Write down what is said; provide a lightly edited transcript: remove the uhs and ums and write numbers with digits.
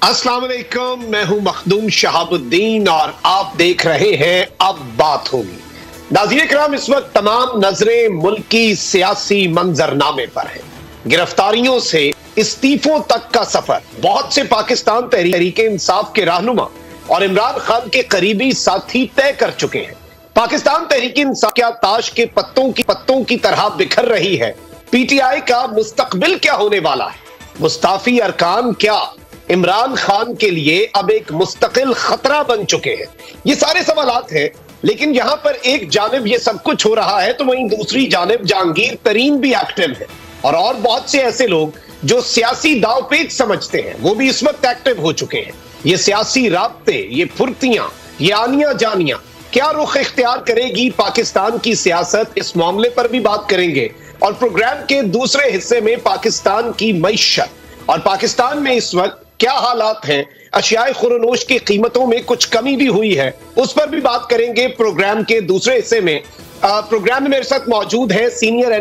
अस्सलाम वालेकुम, मैं हूं मखदूम शहाबुद्दीन और आप देख रहे हैं अब बात होगी। नाज़रीन इकराम, इस वक्त तमाम नजरें मुल्की सियासी मंजरनामे पर है। गिरफ्तारियों से इस्तीफों तक का सफर बहुत से पाकिस्तान तहरीक इंसाफ के रहनुमा और इमरान खान के करीबी साथी तय कर चुके हैं। पाकिस्तान तहरीक इंसाफ क्या ताश के पत्तों की तरह बिखर रही है? पीटीआई का मुस्तकबिल क्या होने वाला है? मुस्ताफी अरकान क्या इमरान खान के लिए अब एक मुस्तकिल खतरा बन चुके हैं? ये सारे सवालात हैं, लेकिन यहां पर एक जानिब ये सब कुछ हो रहा है तो वहीं दूसरी जानिब जहांगीर तरीन भी एक्टिव है और बहुत से ऐसे लोग जो सियासी दावपेच समझते हैं वो भी इस वक्त एक्टिव हो चुके हैं। ये सियासी राब्ते, ये फुर्तियां, ये आनिया जानिया क्या रुख इख्तियार करेगी पाकिस्तान की सियासत, इस मामले पर भी बात करेंगे। और प्रोग्राम के दूसरे हिस्से में पाकिस्तान की मईशत और पाकिस्तान में इस वक्त क्या हालात हैं, अशियाए खुरनोश की कीमतों में कुछ कमी भी हुई है, उस पर भी बात करेंगे प्रोग्राम के दूसरे हिस्से में। प्रोग्राम में मेरे साथ मौजूद है सीनियर